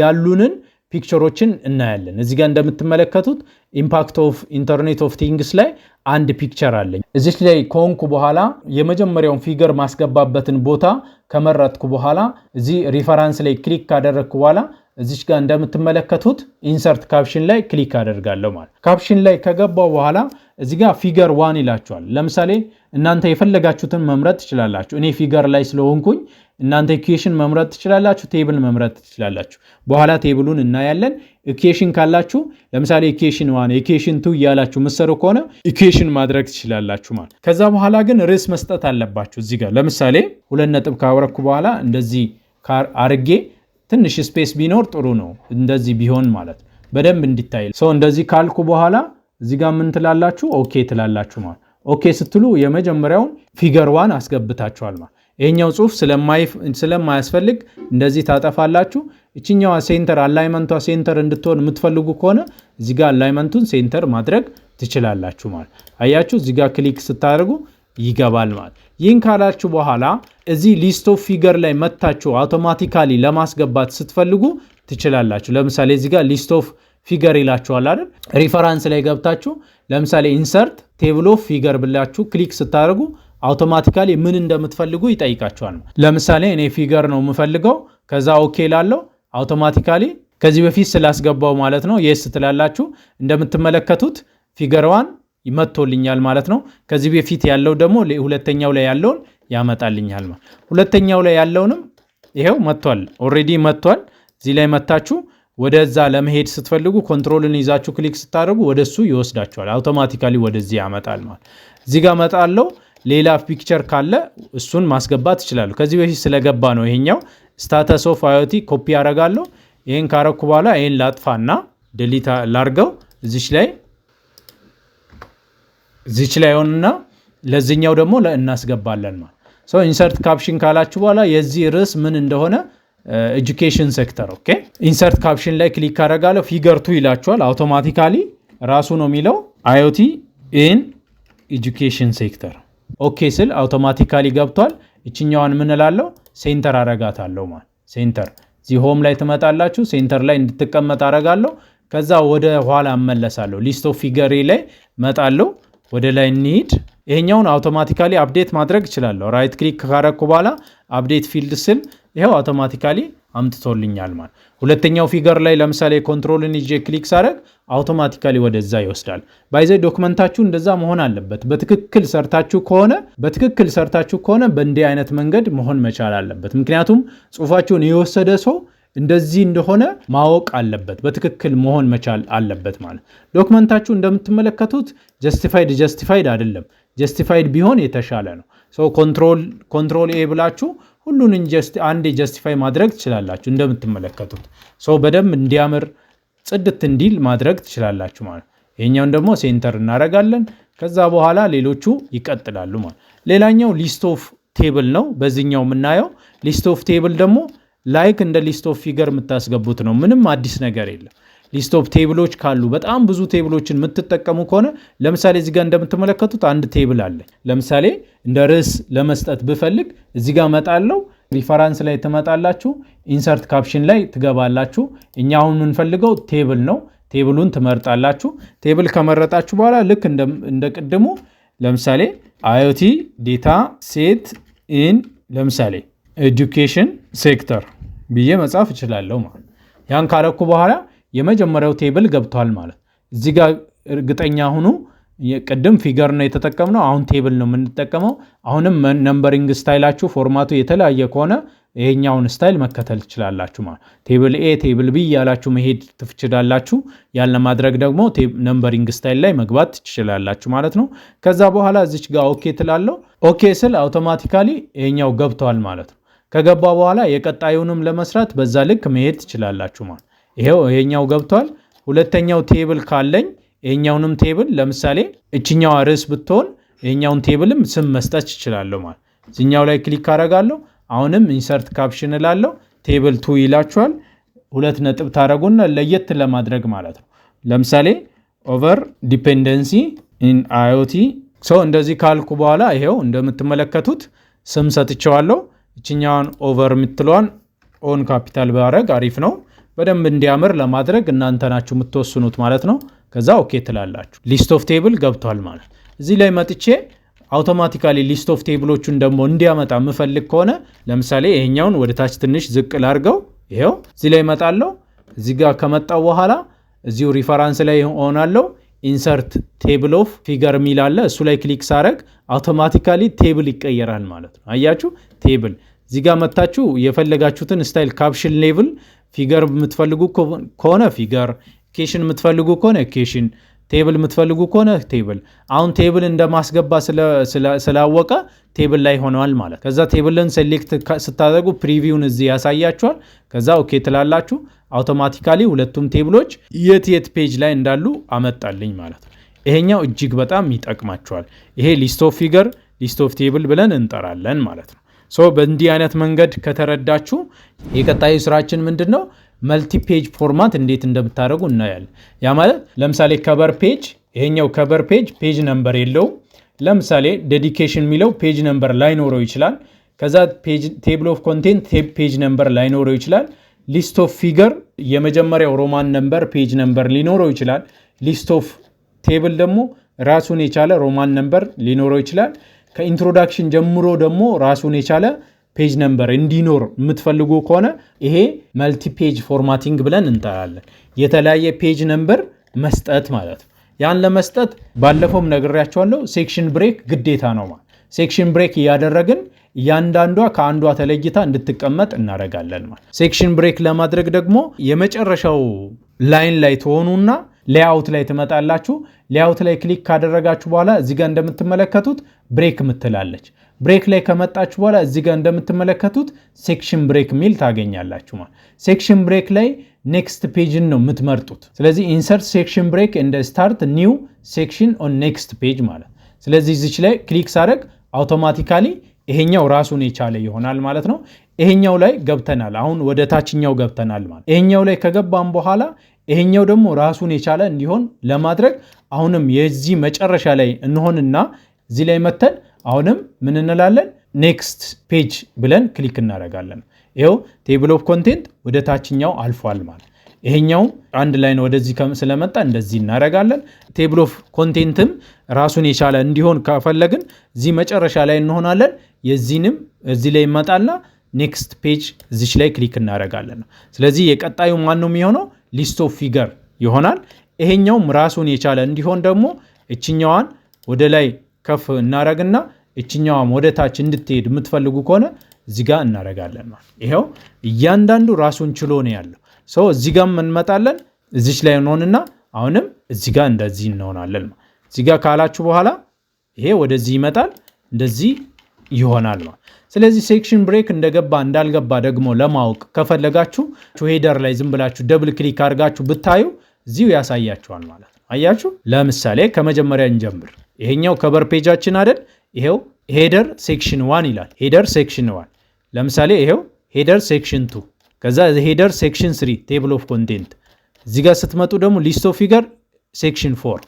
ያሉንን ፒክቸሮችን እናያለን እዚህ ጋር እንደምትመለከቱት ኢምፓክት ኦፍ ኢንተርኔት ኦፍ ቲንግስ ላይ አንድ ፒክቸር አለኝ እዚህ ላይ ኮንኩ በኋላ የመጀመሪያውን ፊገር ማስገባበትን ቦታ ከመረጥኩ በኋላ እዚህ ሪፈረንስ ላይ ክሊክ ካደረግኩ በኋላ እዚህ ጋር እንደምትመለከቱት ኢንሰርት ካፕሽን ላይ ክሊክ አደርጋለሁ ማለት ካፕሽን ላይ ከገባው በኋላ እዚህ ጋር ፊገር 1 ይላችኋል ለምሳሌ እናንተ የፈለጋችሁትን መምረጥ ትችላላችሁ እኔ ፊገር ላይ ስለሆንኩኝ እናንተ ኢኩዌሽን መምረጥ ትችላላችሁ ቴብል መምረጥ ትችላላችሁ በኋላ ቴብሉን እናያለን ኢኩዌሽን ካላችሁ ለምሳሌ ኢኩዌሽን 1 ኢኩዌሽን 2 ያላችሁ መስሩ ከሆነ ኢኩዌሽን ማድረግ ትችላላችሁ ማለት ከዛ በኋላ ግን ርዕስ መስጠት አለባችሁ እዚህ ጋር ለምሳሌ 2 ነጥብ ካወረኩ በኋላ እንደዚህ አርጌ ትንሽ ስፔስ ቢኖር ጥሩ ነው እንደዚህ ቢሆን ማለት በደንብ እንዲታይ እንደዚህ ካልኩ በኋላ እዚህ ጋር ምን ትላላችሁ ኦኬ ትላላችሁ ማለት ኦኬ ስትሉ የመጀመሪያውን ፊገር 1 አስገብታችኋል ማለት ይሄኛው ጽሁፍ ስለማያስፈልግ እንደዚህ ታጠፋላችሁ እቺኛዋ ሴንተር አላይመንቷ ሴንተር እንድትሆን የምትፈልጉ ከሆነ እዚህ ጋር አላይመንቱን ሴንተር ማድረግ ትችላላችሁ ማለት አያችሁ እዚህ ጋር ክሊክ ስታደርጉ ይገባል ማለት ይህን ካላችሁ በኋላ እዚህ ሊስት ኦፍ ፊገር ላይ መታችሁ አውቶማቲካሊ ለማስገባት ስትፈልጉ ትችላላችሁ ለምሳሌ እዚህ ጋር ሊስት ኦፍ ፊገር ይላችኋል አይደል ሪፈረንስ ላይ ገብታችሁ ለምሳሌ ኢንሰርት ቴብል ኦፍ ፊገር ብላችሁ ክሊክ ስታደርጉ አውቶማቲካሊ ምን እንደምትፈልጉ ይጠይቃችኋል ለምሳሌ እኔ ፊገር ነው የምፈልገው ከዛ ኦኬ ላለው አውቶማቲካሊ ከዚህ በፊት ስላስገባው ማለት ነው የስ ትላላችሁ እንደምትመለከቱት ፊገርዋን ይመቶልኛል ማለት ነው ከዚህ በፊት ያለው ደግሞ ሁለተኛው ላይ ያለውን ያመጣልኛል ማለት ሁለተኛው ላይ ያለውንም ይሄው መጥቷል ኦሬዲ መጥቷል እዚህ ላይ መታችሁ ወደዛ ለመሄድ ስትፈልጉ ኮንትሮልን ይዛችሁ ክሊክ ስታደርጉ ወደሱ ይወስዳችኋል አውቶማቲካሊ ወደዚህ ያመጣል ማለት እዚህ ጋር መጣለው ሌላ ፒክቸር ካለ እሱን ማስገባት ይችላሉ ከዚህ በፊት ስለገባ ነው ይሄኛው ስታተስ ኦፍ IoT ኮፒ ያደርጋለሁ ይሄን ካረኩ በኋላ ይሄን ላጥፋና ዲሊት ላርገው እዚች ላይ ሆነና ለዚህኛው ደግሞ እናስገባለን ማለት ሶ ኢንሰርት ካፕሽን ካላችሁ በኋላ የዚህ ርዕስ ምን እንደሆነ ኤጁኬሽን ሴክተር ኦኬ ኢንሰርት ካፕሽን ላይ ክሊክ አደርጋለሁ ፊገር 2 ይላችኋል አውቶማቲካሊ ራሱ ነው የሚለው IoT ኢን ኤጁኬሽን ሴክተር ኦኬ ስል አውቶማቲካሊ ገብቷል እቺኛዋን ምን እላለሁ ሴንተር አረጋታለሁ ማለት ሴንተር እዚህ ሆም ላይ ትመጣላችሁ ሴንተር ላይ እንድትቀመጥ አረጋለሁ ከዛ ወደ ኋላ እመለሳለሁ ሊስት ኦፍ ፊገር ላይ መጣለሁ ወደ ላይ እንሂድ ይሄኛውን አውቶማቲካሊ አፕዴት ማድረግ እችላለሁ ራይት ክሊክ ካረኩ በኋላ አፕዴት ፊልድ ስል ይሄው አውቶማቲካሊ አምጥቶልኛል ማለት ሁለተኛው ፊገር ላይ ለምሳሌ ኮንትሮልን ይዤ ክሊክ ሳረግ አውቶማቲካሊ ወደዛ ይወስዳል ባይዘ ዶክመንታችሁ እንደዛ መሆን አለበት በትክክል ሰርታችሁ ከሆነ በእንዲህ አይነት መንገድ መሆን መቻል አለበት ምክንያቱም ጽሁፋችሁን የወሰደ ሰው እንደዚህ እንደሆነ ማወቅ አለበት በትክክል መሆን መቻል አለበት ማለት ዶክመንታችሁ እንደምትመለከቱት ጀስቲፋይድ አይደለም ጀስቲፋይድ ቢሆን የተሻለ ነው ሶ ኮንትሮል ኤ ብላችሁ ሁሉን አንዴ ጀስቲፋይ ማድረግ ትችላላችሁ እንደምትመለከቱት ሶ በደንብ እንዲያምር ጽድት እንዲል ማድረግ ትችላላችሁ ማለት ይሄኛውን ደግሞ ሴንተር እናረጋለን ከዛ በኋላ ሌሎቹ ይቀጥላሉ ማለት ሌላኛው ሊስት ኦፍ ቴብል ነው በዚህኛው የምናየው ሊስት ኦፍ ቴብል ደግሞ ላይክ እንደ ሊስት ኦፍ ፊገር የምታስገቡት ነው ምንም አዲስ ነገር የለም ሊስት ኦፍ ቴብሎች ካሉ በጣም ብዙ ቴብሎችን የምትጠቀሙ ከሆነ ለምሳሌ እዚህ ጋር እንደምትመለከቱት አንድ ቴብል አለ ለምሳሌ እንደ ርዕስ ለመስጠት ብፈልግ እዚህ ጋር መጣለው ሪፈረንስ ላይ ትመጣላችሁ ኢንሰርት ካፕሽን ላይ ትገባላችሁ እኛ አሁን የምንፈልገው ቴብል ነው ቴብሉን ትመርጣላችሁ ቴብል ከመረጣችሁ በኋላ ልክ እንደ ቅድሙ ለምሳሌ IoT ዴታ ሴት ኢን ለምሳሌ ኤጁኬሽን ሴክተር ብዬ መጻፍ እችላለሁ ማለት ያን ካረኩ በኋላ የመጀመሪያው ቴብል ገብቷል ማለት እዚህ ጋር እርግጠኛ ሁኑ ቅድም ፊገር ነው የተጠቀምነው አሁን ቴብል ነው የምንጠቀመው አሁንም ነምበሪንግ ስታይላችሁ ፎርማቱ የተለያየ ከሆነ ይሄኛውን ስታይል መከተል ትችላላችሁ ማለት ቴብል ኤ ቴብል ቢ ያላችሁ መሄድ ትችላላችሁ ያን ለማድረግ ደግሞ ነምበሪንግ ስታይል ላይ መግባት ትችላላችሁ ማለት ነው ከዛ በኋላ እዚች ጋር ኦኬ ትላለሁ ኦኬ ስል አውቶማቲካሊ ይሄኛው ገብቷል ማለት ነው ከገባ በኋላ የቀጣዩንም ለመስራት በዛ ልክ መሄድ ትችላላችሁ ማለት ይሄኛው ገብቷል ሁለተኛው ቴብል ካለኝ ይሄኛውንም ቴብል ለምሳሌ እቺኛው ርዕስ ብትሆን ይሄኛውን ቴብልም ስም መስጠት ይችላልው ማለት እዚህኛው ላይ ክሊክ አደርጋለሁ አሁንም ኢንሰርት ካፕሽን እላለሁ ቴብል 2 ይላችኋል ሁለት ነጥብ ታረጉና ለየት ለማድረግ ማለት ነው ለምሳሌ ኦቨር ዲፔንደንሲ ኢን IoT ሶ እንደዚህ ካልኩ በኋላ ይሄው እንደምትመለከቱት ስም ሰጥቻለሁ እቺኛውን ኦቨር ምትሏን ኦን ካፒታል ባረግ አሪፍ ነው በደንብ እንዲያምር ለማድረግ እናንተ ናችሁ የምትወስኑት ማለት ነው ከዛ ኦኬ ትላላችሁ ሊስት ኦፍ ቴብል ገብቷል ማለት እዚህ ላይ መጥቼ አውቶማቲካሊ ሊስት ኦፍ ቴብሎቹን ደግሞ እንዲያመጣ የምፈልግ ከሆነ ለምሳሌ ይሄኛውን ወደ ታች ትንሽ ዝቅ ላርገው ይሄው እዚህ ላይ መጣለው እዚህ ጋር ከመጣው በኋላ እዚሁ ሪፈረንስ ላይ ሆናለው ኢንሰርት ቴብል ኦፍ ፊገር ሚል አለ እሱ ላይ ክሊክ ሳረግ አውቶማቲካሊ ቴብል ይቀየራል ማለት ነው አያችሁ ቴብል እዚህ ጋር መጣችሁ የፈለጋችሁትን ስታይል ካፕሽን ሌቭል ፊገር የምትፈልጉ ከሆነ ፊገር ኬሽን የምትፈልጉ ከሆነ ኬሽን ቴብል የምትፈልጉ ከሆነ ቴብል አሁን ቴብል እንደማስገባ ስላወቀ ቴብል ላይ ሆነዋል ማለት ከዛ ቴብልን ሴሌክት ስታደርጉ ፕሪቪውን እዚህ ያሳያችኋል ከዛ ኦኬ ትላላችሁ አውቶማቲካሊ ሁለቱም ቴብሎች የት ፔጅ ላይ እንዳሉ አመጣልኝ ማለት ነው ይሄኛው እጅግ በጣም ይጠቅማችኋል ይሄ ሊስት ኦፍ ፊገር ሊስት ኦፍ ቴብል ብለን እንጠራለን ማለት ነው ሶ በእንዲህ አይነት መንገድ ከተረዳችሁ የቀጣዩ ስራችን ምንድነው መልቲ ፔጅ ፎርማት እንዴት እንደምታደርጉ እናያለን። ያ ማለት ለምሳሌ ከቨር ፔጅ፣ ይሄኛው ከቨር ፔጅ ነምበር የለውም። ለምሳሌ ዴዲኬሽን የሚለው ፔጅ ነምበር ላይኖረው ይችላል። ከዛ ቴብል ኦፍ ኮንቴንት ፔጅ ነምበር ላይኖረው ይችላል። ሊስት ኦፍ ፊገር የመጀመሪያው ሮማን ነምበር ፔጅ ነምበር ሊኖረው ይችላል። ሊስት ኦፍ ቴብል ደግሞ ራሱን የቻለ ሮማን ነምበር ሊኖረው ይችላል። ከኢንትሮዳክሽን ጀምሮ ደግሞ ራሱን የቻለ ፔጅ ነምበር እንዲኖር የምትፈልጉ ከሆነ ይሄ መልቲ ፔጅ ፎርማቲንግ ብለን እንጠራለን። የተለያየ ፔጅ ነምበር መስጠት ማለት ነው። ያን ለመስጠት ባለፈውም ነግሬያቸዋለሁ፣ ሴክሽን ብሬክ ግዴታ ነው ማለት። ሴክሽን ብሬክ እያደረግን እያንዳንዷ ከአንዷ ተለይታ እንድትቀመጥ እናደርጋለን ማለት። ሴክሽን ብሬክ ለማድረግ ደግሞ የመጨረሻው ላይን ላይ ትሆኑና ሌአውት ላይ ትመጣላችሁ። ሌአውት ላይ ክሊክ ካደረጋችሁ በኋላ እዚህ ጋር እንደምትመለከቱት ብሬክ ምትላለች። ብሬክ ላይ ከመጣችሁ በኋላ እዚህ ጋር እንደምትመለከቱት ሴክሽን ብሬክ ሚል ታገኛላችሁ ማለት። ሴክሽን ብሬክ ላይ ኔክስት ፔጅን ነው የምትመርጡት። ስለዚህ ኢንሰርት ሴክሽን ብሬክ እንደ ስታርት ኒው ሴክሽን ኦን ኔክስት ፔጅ ማለት። ስለዚህ እዚች ላይ ክሊክ ሳደርግ አውቶማቲካሊ ይሄኛው ራሱን የቻለ ይሆናል ማለት ነው። ይሄኛው ላይ ገብተናል። አሁን ወደ ታችኛው ገብተናል ማለት። ይሄኛው ላይ ከገባን በኋላ ይሄኛው ደግሞ ራሱን የቻለ እንዲሆን ለማድረግ አሁንም የዚህ መጨረሻ ላይ እንሆንና እዚህ ላይ መተን አሁንም ምን እንላለን? ኔክስት ፔጅ ብለን ክሊክ እናደርጋለን። ይኸው ቴብል ኦፍ ኮንቴንት ወደ ታችኛው አልፏል ማለት። ይሄኛው አንድ ላይ ነው ወደዚህ ስለመጣ እንደዚህ እናደርጋለን። ቴብል ኦፍ ኮንቴንትም ራሱን የቻለ እንዲሆን ከፈለግን እዚህ መጨረሻ ላይ እንሆናለን። የዚህንም እዚህ ላይ ይመጣልና ኔክስት ፔጅ እዚች ላይ ክሊክ እናደርጋለን። ስለዚህ የቀጣዩ ማን ነው የሚሆነው? ሊስት ኦፍ ፊገር ይሆናል። ይሄኛውም ራሱን የቻለ እንዲሆን ደግሞ እችኛዋን ወደ ላይ ከፍ እናደርግና እችኛዋም ወደ ታች እንድትሄድ የምትፈልጉ ከሆነ እዚህ ጋር እናደርጋለን ማለት። ይሄው እያንዳንዱ ራሱን ችሎ ነው ያለው። ሰው እዚህ ጋር እንመጣለን። እዚች ላይ እንሆንና አሁንም እዚህ ጋር እንደዚህ እንሆናለን ማለት። እዚህ ጋር ካላችሁ በኋላ ይሄ ወደዚህ ይመጣል፣ እንደዚህ ይሆናል ማለት። ስለዚህ ሴክሽን ብሬክ እንደገባ እንዳልገባ ደግሞ ለማወቅ ከፈለጋችሁ ሄደር ላይ ዝም ብላችሁ ደብል ክሊክ አድርጋችሁ ብታዩ እዚሁ ያሳያችኋል ማለት ነው። አያችሁ? ለምሳሌ ከመጀመሪያ እንጀምር። ይሄኛው ከቨር ፔጃችን አይደል? ይሄው ሄደር ሴክሽን 1 ይላል። ሄደር ሴክሽን 1 ለምሳሌ ይሄው ሄደር ሴክሽን 2 ከዛ ሄደር ሴክሽን 3 ቴብል ኦፍ ኮንቴንት። እዚህ ጋር ስትመጡ ደግሞ ሊስት ኦፍ ፊገር ሴክሽን 4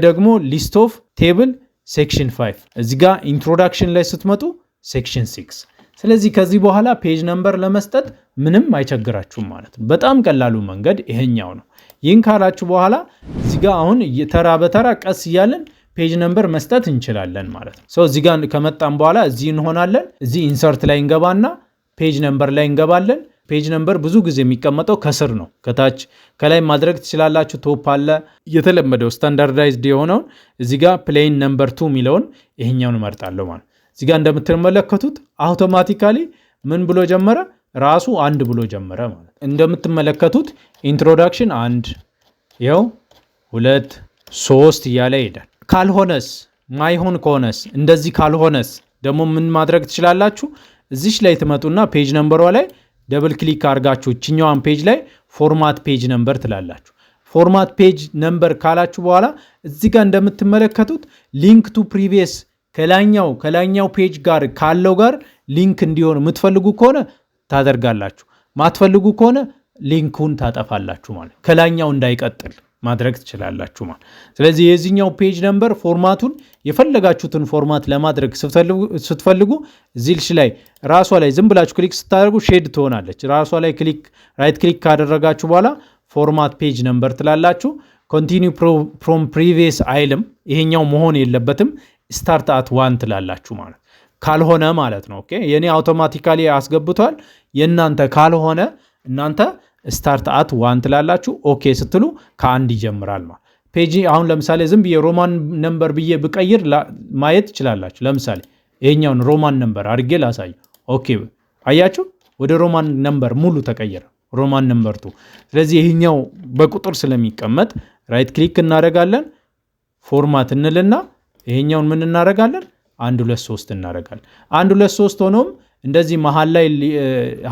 ደግሞ ሊስት ኦፍ ቴብል ሴክሽን 5 እዚህ ጋር ኢንትሮዳክሽን ላይ ስትመጡ ሴክሽን 6። ስለዚህ ከዚህ በኋላ ፔጅ ነምበር ለመስጠት ምንም አይቸግራችሁም ማለት ነው። በጣም ቀላሉ መንገድ ይሄኛው ነው። ይህን ካላችሁ በኋላ እዚህ ጋር አሁን ተራ በተራ ቀስ እያለን ፔጅ ነምበር መስጠት እንችላለን ማለት ነው። እዚህ ጋር ከመጣን በኋላ እዚህ እንሆናለን። እዚህ ኢንሰርት ላይ እንገባና ፔጅ ነምበር ላይ እንገባለን። ፔጅ ነምበር ብዙ ጊዜ የሚቀመጠው ከስር ነው። ከታች ከላይ ማድረግ ትችላላችሁ። ቶፕ አለ። የተለመደው ስታንዳርዳይዝድ የሆነውን እዚህ ጋር ፕሌን ነምበር 2 የሚለውን ይሄኛውን እመርጣለሁ ማለት። እዚህ ጋር እንደምትመለከቱት አውቶማቲካሊ ምን ብሎ ጀመረ? ራሱ 1 ብሎ ጀመረ ማለት። እንደምትመለከቱት ኢንትሮዳክሽን 1 ይኸው 2 3 እያለ ይሄዳል። ካልሆነስ ማይሆን ከሆነስ እንደዚህ ካልሆነስ ደግሞ ምን ማድረግ ትችላላችሁ? እዚች ላይ ትመጡና ፔጅ ነምበሯ ላይ ደብል ክሊክ አድርጋችሁ እችኛዋን ፔጅ ላይ ፎርማት ፔጅ ነምበር ትላላችሁ። ፎርማት ፔጅ ነምበር ካላችሁ በኋላ እዚህ ጋር እንደምትመለከቱት ሊንክ ቱ ፕሪቪየስ ከላይኛው ፔጅ ጋር ካለው ጋር ሊንክ እንዲሆን የምትፈልጉ ከሆነ ታደርጋላችሁ። ማትፈልጉ ከሆነ ሊንኩን ታጠፋላችሁ ማለት ከላይኛው እንዳይቀጥል ማድረግ ትችላላችሁ ማለት። ስለዚህ የዚህኛው ፔጅ ነምበር ፎርማቱን የፈለጋችሁትን ፎርማት ለማድረግ ስትፈልጉ እዚህልሽ ላይ ራሷ ላይ ዝም ብላችሁ ክሊክ ስታደርጉ ሼድ ትሆናለች። ራሷ ላይ ራይት ክሊክ ካደረጋችሁ በኋላ ፎርማት ፔጅ ነምበር ትላላችሁ። ኮንቲኒው ፍሮም ፕሪቪየስ አይልም። ይሄኛው መሆን የለበትም። ስታርት አት 1 ትላላችሁ ማለት ካልሆነ ማለት ነው። ኦኬ የኔ አውቶማቲካሊ አስገብቷል። የእናንተ ካልሆነ እናንተ ስታርት አት 1 ትላላችሁ። ኦኬ ስትሉ ከ1 ይጀምራል ማለት ፔጅ። አሁን ለምሳሌ ዝም ብዬ ሮማን ነምበር ብዬ ብቀይር ማየት ትችላላችሁ። ለምሳሌ ይሄኛውን ሮማን ነምበር አድርጌ ላሳይ። ኦኬ አያችሁ፣ ወደ ሮማን ነምበር ሙሉ ተቀየረ፣ ሮማን ነምበር 2። ስለዚህ ይሄኛው በቁጥር ስለሚቀመጥ ራይት ክሊክ እናደርጋለን፣ ፎርማት እንልና ይሄኛውን ምን እናደርጋለን? 1 2 3 እናደርጋለን። 1 2 3 ሆኖም እንደዚህ መሃል ላይ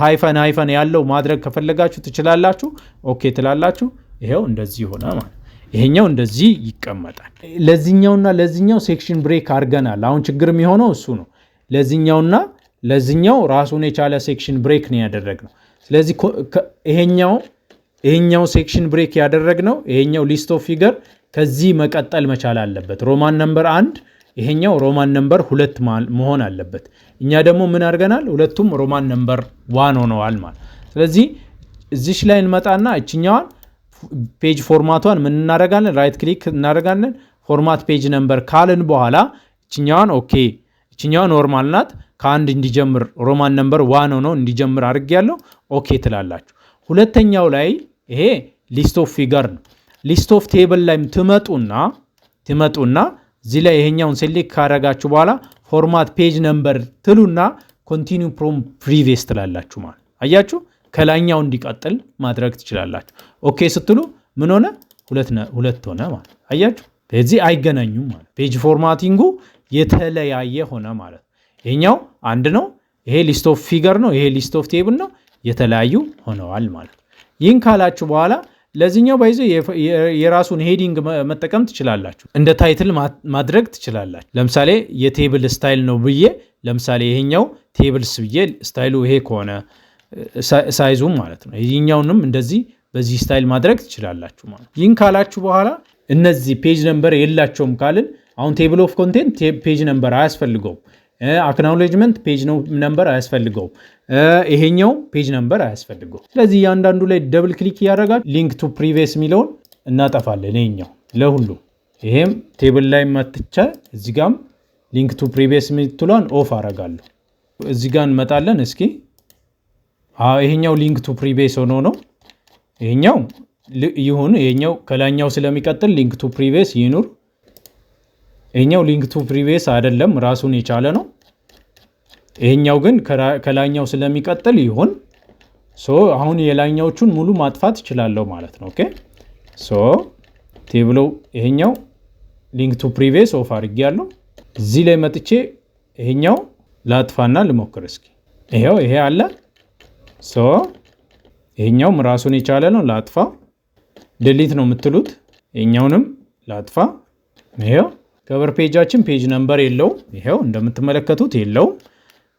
ሃይፈን ያለው ማድረግ ከፈለጋችሁ ትችላላችሁ። ኦኬ ትላላችሁ። ይሄው እንደዚህ ሆነ ማለት ይሄኛው እንደዚህ ይቀመጣል። ለዚህኛውና ለዚህኛው ሴክሽን ብሬክ አድርገናል። አሁን ችግር የሚሆነው እሱ ነው። ለዚህኛውና ለዚህኛው ራሱን የቻለ ሴክሽን ብሬክ ነው ያደረግነው። ስለዚህ ይሄኛው ይሄኛው ሴክሽን ብሬክ ያደረግነው ይሄኛው ሊስት ኦፍ ፊገር ከዚህ መቀጠል መቻል አለበት። ሮማን ነምበር 1 ይሄኛው ሮማን ነምበር 2 መሆን አለበት። እኛ ደግሞ ምን አድርገናል? ሁለቱም ሮማን ነምበር 1 ሆነዋል ማለት። ስለዚህ እዚሽ ላይ እንመጣና እችኛዋን ፔጅ ፎርማቷን ምን እናደርጋለን? ራይት ክሊክ እናደርጋለን። ፎርማት ፔጅ ነምበር ካልን በኋላ እችኛዋን ኦኬ፣ እችኛዋ ኖርማል ናት። ከአንድ እንዲጀምር ሮማን ነምበር 1 ሆኖ እንዲጀምር አድርጌያለሁ። ኦኬ ትላላችሁ። ሁለተኛው ላይ ይሄ ሊስት ኦፍ ፊገር ነው። ሊስት ኦፍ ቴብል ላይ ትመጡና እዚህ ላይ ይሄኛውን ሴሌክት ካደረጋችሁ በኋላ ፎርማት ፔጅ ነምበር ትሉና ኮንቲኒው ፍሮም ፕሪቪየስ ትላላችሁ ማለት አያችሁ። ከላይኛው እንዲቀጥል ማድረግ ትችላላችሁ። ኦኬ ስትሉ ምን ሆነ? ሁለት ሆነ ማለት አያችሁ። በዚህ አይገናኙም ማለት ፔጅ ፎርማቲንጉ የተለያየ ሆነ ማለት። ይሄኛው አንድ ነው፣ ይሄ ሊስት ኦፍ ፊገር ነው፣ ይሄ ሊስት ኦፍ ቴብል ነው፣ የተለያዩ ሆነዋል ማለት። ይህን ካላችሁ በኋላ ለዚህኛው ባይዞ የራሱን ሄዲንግ መጠቀም ትችላላችሁ። እንደ ታይትል ማድረግ ትችላላችሁ። ለምሳሌ የቴብል ስታይል ነው ብዬ ለምሳሌ ይሄኛው ቴብልስ ብዬ ስታይሉ ይሄ ከሆነ ሳይዙም ማለት ነው። ይህኛውንም እንደዚህ በዚህ ስታይል ማድረግ ትችላላችሁ ማለት። ይህን ካላችሁ በኋላ እነዚህ ፔጅ ነምበር የላቸውም ካልን አሁን ቴብል ኦፍ ኮንቴንት ፔጅ ነምበር አያስፈልገውም። አክናውሌጅመንት ፔጅ ነምበር አያስፈልገውም። ይሄኛው ፔጅ ነምበር አያስፈልገው። ስለዚህ እያንዳንዱ ላይ ደብል ክሊክ እያደረጋችሁ ሊንክ ቱ ፕሪቪየስ የሚለውን እናጠፋለን። ይሄኛው ለሁሉ ይሄም ቴብል ላይ መጥቻ እዚህ ጋም ሊንክ ቱ ፕሪቪየስ የምትሏን ኦፍ አረጋለሁ። እዚህ ጋር እንመጣለን። እስኪ ይሄኛው ሊንክ ቱ ፕሪቪየስ ሆኖ ነው። ይሄኛው ይሁን፣ ይሄኛው ከላይኛው ስለሚቀጥል ሊንክ ቱ ፕሪቪየስ ይኑር። ይሄኛው ሊንክ ቱ ፕሪቪየስ አይደለም፣ ራሱን የቻለ ነው። ይሄኛው ግን ከላይኛው ስለሚቀጥል ይሁን። አሁን የላይኛዎቹን ሙሉ ማጥፋት እችላለሁ ማለት ነው። ኦኬ ቴብሎ ይሄኛው ሊንክ ቱ ፕሪቪየስ ኦፍ አድርጌያለሁ። እዚህ ላይ መጥቼ ይሄኛው ላጥፋና ልሞክር እስኪ። ይሄ አለ። ይሄኛውም ራሱን የቻለ ነው። ላጥፋ፣ ዲሊት ነው የምትሉት። ይሄኛውንም ላጥፋ። ይሄው ከቨር ፔጃችን ፔጅ ነምበር የለው። ይሄው እንደምትመለከቱት የለው።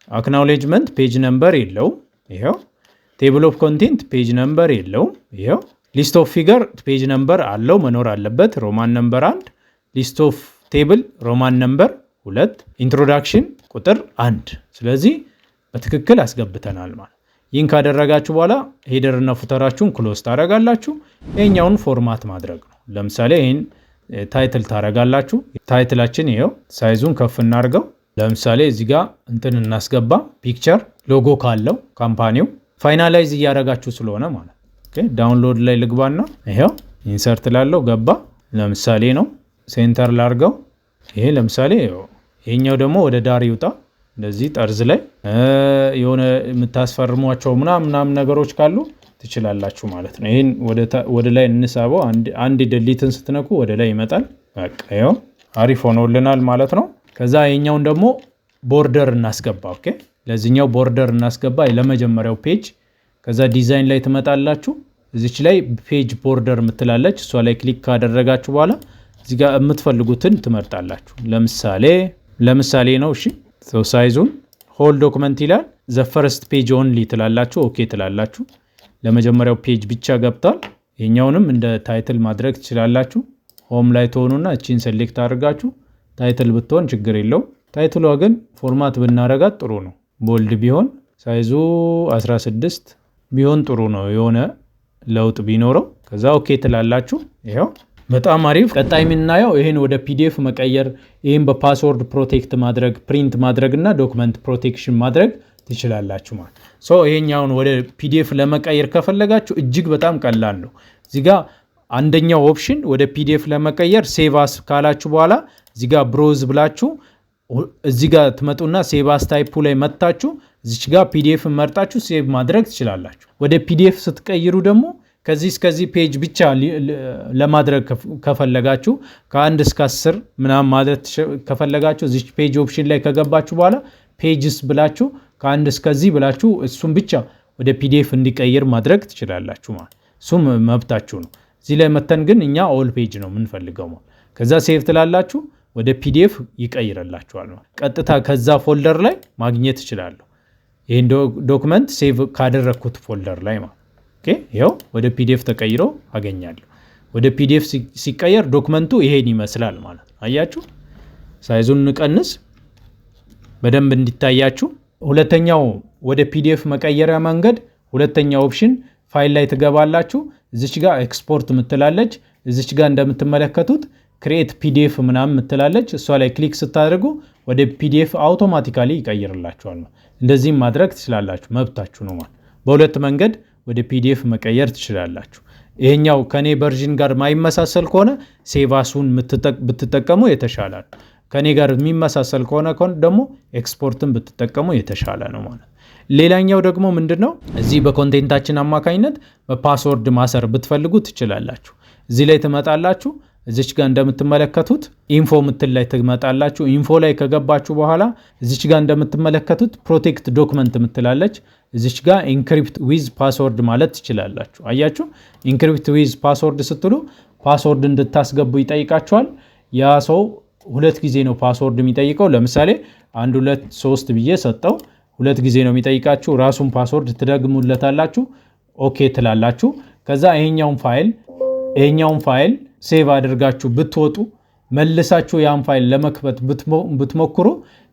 አክናውሌጅመንት ፔጅ ነምበር የለው። ይሄው ቴብል ኦፍ ኮንቴንት ፔጅ ነምበር የለው። ይሄው ሊስት ኦፍ ፊገር ፔጅ ነምበር አለው፣ መኖር አለበት። ሮማን ነምበር 1፣ ሊስት ኦፍ ቴብል ሮማን ነምበር 2፣ ኢንትሮዳክሽን ቁጥር 1። ስለዚህ በትክክል አስገብተናል ማለት። ይህን ካደረጋችሁ በኋላ ሄደር እና ፉተራችሁን ክሎዝ ታደርጋላችሁ። ይሄኛውን ፎርማት ማድረግ ነው። ለምሳሌ ይሄን ታይትል ታደርጋላችሁ። ታይትላችን ይሄው ሳይዙን ከፍ እናድርገው። ለምሳሌ እዚህ ጋር እንትን እናስገባ፣ ፒክቸር ሎጎ ካለው ካምፓኒው ፋይናላይዝ እያደረጋችሁ ስለሆነ ማለት ኦኬ። ዳውንሎድ ላይ ልግባና ይሄው ኢንሰርት ላለው ገባ። ለምሳሌ ነው ሴንተር ላርገው። ይሄ ለምሳሌ ይሄኛው ደግሞ ወደ ዳር ይውጣ። እንደዚህ ጠርዝ ላይ የሆነ የምታስፈርሟቸው ምናምን ነገሮች ካሉ ትችላላችሁ ማለት ነው። ይሄን ወደ ላይ እንሳበው። አንድ ዲሊትን ስትነኩ ወደ ላይ ይመጣል። በቃ ይሄው አሪፍ ሆኖልናል ማለት ነው። ከዛ ይሄኛውን ደግሞ ቦርደር እናስገባ። ኦኬ ለዚህኛው ቦርደር እናስገባ ለመጀመሪያው ፔጅ። ከዛ ዲዛይን ላይ ትመጣላችሁ። እዚች ላይ ፔጅ ቦርደር ምትላለች። እሷ ላይ ክሊክ ካደረጋችሁ በኋላ እዚህ ጋር የምትፈልጉትን ትመርጣላችሁ። ለምሳሌ ነው። እሺ ሳይዙን ሆል ዶክመንት ይላል። ዘ ፈርስት ፔጅ ኦንሊ ትላላችሁ። ኦኬ ትላላችሁ። ለመጀመሪያው ፔጅ ብቻ ገብቷል። ይሄኛውንም እንደ ታይትል ማድረግ ትችላላችሁ። ሆም ላይ ትሆኑና እቺን ሴሌክት አድርጋችሁ ታይትል ብትሆን ችግር የለው። ታይትሏ ግን ፎርማት ብናረጋት ጥሩ ነው። ቦልድ ቢሆን ሳይዙ 16 ቢሆን ጥሩ ነው፣ የሆነ ለውጥ ቢኖረው። ከዛ ኦኬ ትላላችሁ። ይሄው በጣም አሪፍ። ቀጣይ የምናየው ይሄን ወደ ፒዲኤፍ መቀየር፣ ይሄን በፓስወርድ ፕሮቴክት ማድረግ፣ ፕሪንት ማድረግ እና ዶክመንት ፕሮቴክሽን ማድረግ ትችላላችሁ ማለት ይሄኛውን ወደ ፒዲኤፍ ለመቀየር ከፈለጋችሁ እጅግ በጣም ቀላል ነው። እዚህ ጋር አንደኛው ኦፕሽን ወደ ፒዲኤፍ ለመቀየር ሴቭ አስ ካላችሁ በኋላ እዚህ ጋር ብሮዝ ብላችሁ እዚህ ጋር ትመጡና ሴቭ አስ ታይፑ ላይ መጣችሁ እዚች ጋር ፒዲኤፍ መርጣችሁ ሴቭ ማድረግ ትችላላችሁ። ወደ ፒዲኤፍ ስትቀይሩ ደግሞ ከዚህ እስከዚህ ፔጅ ብቻ ለማድረግ ከፈለጋችሁ ከ1 እስከ 10 ምናምን ማለት ከፈለጋችሁ እዚች ፔጅ ኦፕሽን ላይ ከገባችሁ በኋላ ፔጅስ ብላችሁ ከ1 እስከዚህ ብላችሁ እሱም ብቻ ወደ ፒዲኤፍ እንዲቀይር ማድረግ ትችላላችሁ ማለት እሱም መብታችሁ ነው። እዚህ ላይ መተን ግን እኛ ኦል ፔጅ ነው የምንፈልገው ማለት ከዛ ሴቭ ትላላችሁ ወደ ፒዲኤፍ ይቀይርላችኋል ማለት ቀጥታ ከዛ ፎልደር ላይ ማግኘት እችላለሁ። ይሄን ዶክመንት ሴቭ ካደረኩት ፎልደር ላይ ማለት ኦኬ ይሄው ወደ ፒዲኤፍ ተቀይሮ አገኛለሁ። ወደ ፒዲኤፍ ሲቀየር ዶክመንቱ ይሄን ይመስላል ማለት ነው። አያችሁ ሳይዙን እንቀንስ በደንብ እንዲታያችሁ። ሁለተኛው ወደ ፒዲኤፍ መቀየሪያ መንገድ ሁለተኛው ኦፕሽን ፋይል ላይ ትገባላችሁ። እዚች ጋር ኤክስፖርት ምትላለች። እዚች ጋር እንደምትመለከቱት ክሬት ፒዲኤፍ ምናምን ምትላለች። እሷ ላይ ክሊክ ስታደርጉ ወደ ፒዲኤፍ አውቶማቲካሊ ይቀይርላችኋል። እንደዚህም ማድረግ ትችላላችሁ፣ መብታችሁ ነው ማለት። በሁለት መንገድ ወደ ፒዲኤፍ መቀየር ትችላላችሁ። ይሄኛው ከኔ ቨርዥን ጋር ማይመሳሰል ከሆነ ሴቫሱን ብትጠቀሙ የተሻለ ነው። ከኔ ጋር የሚመሳሰል ከሆነ ደግሞ ኤክስፖርትን ብትጠቀሙ የተሻለ ነው ማለት። ሌላኛው ደግሞ ምንድነው እዚህ በኮንቴንታችን አማካኝነት በፓስወርድ ማሰር ብትፈልጉ ትችላላችሁ። እዚህ ላይ ትመጣላችሁ። እዚች ጋር እንደምትመለከቱት ኢንፎ ምትል ላይ ትመጣላችሁ። ኢንፎ ላይ ከገባችሁ በኋላ እዚች ጋር እንደምትመለከቱት ፕሮቴክት ዶክመንት ምትላለች። እዚች ጋር ኢንክሪፕት ዊዝ ፓስወርድ ማለት ትችላላችሁ። አያችሁ ኢንክሪፕት ዊዝ ፓስወርድ ስትሉ ፓስወርድ እንድታስገቡ ይጠይቃችኋል። ያ ሰው 2 ጊዜ ነው ፓስወርድ የሚጠይቀው። ለምሳሌ 1 2 3 ብዬ ሰጠው 2 ጊዜ ነው የሚጠይቃችሁ። ራሱን ፓስወርድ ትደግሙለታላችሁ። ኦኬ ትላላችሁ። ከዛ ይሄኛውን ፋይል ሴቭ አድርጋችሁ ብትወጡ መልሳችሁ ያን ፋይል ለመክፈት ብትሞክሩ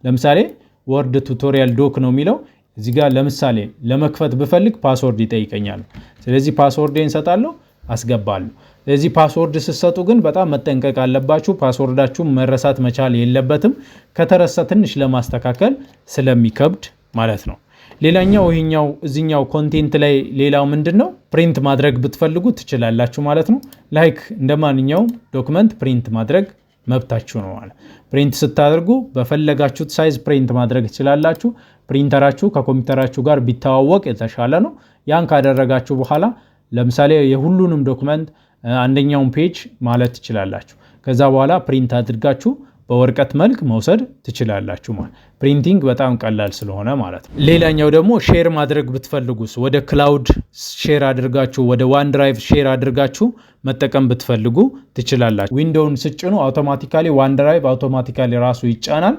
ለምሳሌ ወርድ ቱቶሪያል ዶክ ነው የሚለው እዚህ ጋር ለምሳሌ ለመክፈት ብፈልግ ፓስወርድ ይጠይቀኛል። ስለዚህ ፓስወርዴን ሰጣለሁ፣ አስገባለሁ። ስለዚህ ፓስወርድ ስትሰጡ ግን በጣም መጠንቀቅ አለባችሁ። ፓስወርዳችሁ መረሳት መቻል የለበትም። ከተረሳ ትንሽ ለማስተካከል ስለሚከብድ ማለት ነው። ሌላኛው ይሄኛው እዚህኛው ኮንቴንት ላይ ሌላው ምንድነው ፕሪንት ማድረግ ብትፈልጉ ትችላላችሁ ማለት ነው። ላይክ እንደማንኛውም ዶክመንት ፕሪንት ማድረግ መብታችሁ ነው ማለት። ፕሪንት ስታደርጉ በፈለጋችሁት ሳይዝ ፕሪንት ማድረግ ትችላላችሁ። ፕሪንተራችሁ ከኮምፒውተራችሁ ጋር ቢተዋወቅ የተሻለ ነው። ያን ካደረጋችሁ በኋላ ለምሳሌ የሁሉንም ዶክመንት አንደኛውን ፔጅ ማለት ትችላላችሁ። ከዛ በኋላ ፕሪንት አድርጋችሁ በወረቀት መልክ መውሰድ ትችላላችሁ ማለት። ፕሪንቲንግ በጣም ቀላል ስለሆነ ማለት ነው። ሌላኛው ደግሞ ሼር ማድረግ ብትፈልጉስ ወደ ክላውድ ሼር አድርጋችሁ ወደ ዋን ድራይቭ ሼር አድርጋችሁ መጠቀም ብትፈልጉ ትችላላችሁ። ዊንዶውን ስጭኑ አውቶማቲካሊ ዋን ድራይቭ አውቶማቲካሊ ራሱ ይጫናል።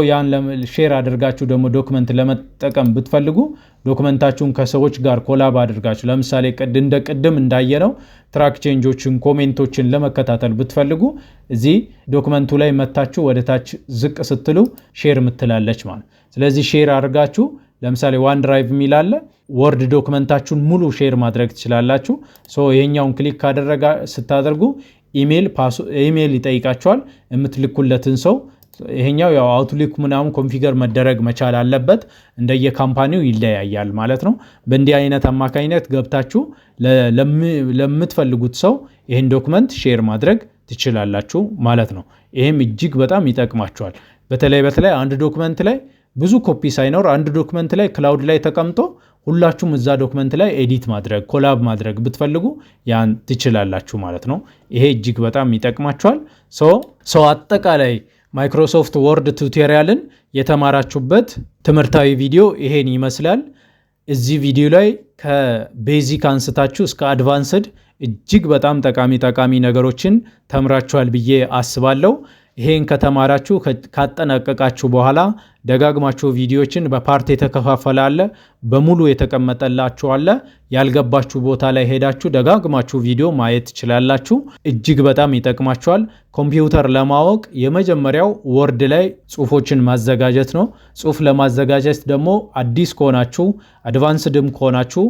ያን ሼር አድርጋችሁ ደግሞ ዶክመንት ለመጠቀም ብትፈልጉ ዶክመንታችሁን ከሰዎች ጋር ኮላብ አድርጋችሁ ለምሳሌ ቅድም እንዳየነው ትራክ ቼንጆችን ኮሜንቶችን ለመከታተል ብትፈልጉ እዚህ ዶክመንቱ ላይ መታችሁ ወደ ታች ዝቅ ስትሉ ሼር ምትላለች ማለት። ስለዚህ ሼር አድርጋችሁ ለምሳሌ ዋን ድራይቭ የሚላለ ወርድ ዶክመንታችሁን ሙሉ ሼር ማድረግ ትችላላችሁ። ይሄኛውን ክሊክ ስታደርጉ ኢሜል ይጠይቃችኋል የምትልኩለትን ሰው። ይሄኛው ያው አውትሉክ ምናምን ኮንፊገር መደረግ መቻል አለበት፣ እንደየካምፓኒው ይለያያል ማለት ነው። በእንዲህ አይነት አማካኝነት ገብታችሁ ለምትፈልጉት ሰው ይሄን ዶክመንት ሼር ማድረግ ትችላላችሁ ማለት ነው። ይሄም እጅግ በጣም ይጠቅማችኋል። በተለይ አንድ ዶክመንት ላይ ብዙ ኮፒ ሳይኖር አንድ ዶክመንት ላይ ክላውድ ላይ ተቀምጦ ሁላችሁም እዛ ዶክመንት ላይ ኤዲት ማድረግ ኮላብ ማድረግ ብትፈልጉ ያን ትችላላችሁ ማለት ነው። ይሄ እጅግ በጣም ይጠቅማችኋል። አጠቃላይ ማይክሮሶፍት ወርድ ቱቶሪያልን የተማራችሁበት ትምህርታዊ ቪዲዮ ይሄን ይመስላል። እዚህ ቪዲዮ ላይ ከቤዚክ አንስታችሁ እስከ አድቫንስድ እጅግ በጣም ጠቃሚ ነገሮችን ተምራችኋል ብዬ አስባለሁ። ይሄን ከተማራችሁ ካጠናቀቃችሁ በኋላ ደጋግማችሁ ቪዲዮችን በፓርት የተከፋፈለ አለ፣ በሙሉ የተቀመጠላችሁ አለ። ያልገባችሁ ቦታ ላይ ሄዳችሁ ደጋግማችሁ ቪዲዮ ማየት ትችላላችሁ። እጅግ በጣም ይጠቅማችኋል። ኮምፒውተር ለማወቅ የመጀመሪያው ወርድ ላይ ጽሁፎችን ማዘጋጀት ነው። ጽሁፍ ለማዘጋጀት ደግሞ አዲስ ከሆናችሁ አድቫንስድም ከሆናችሁ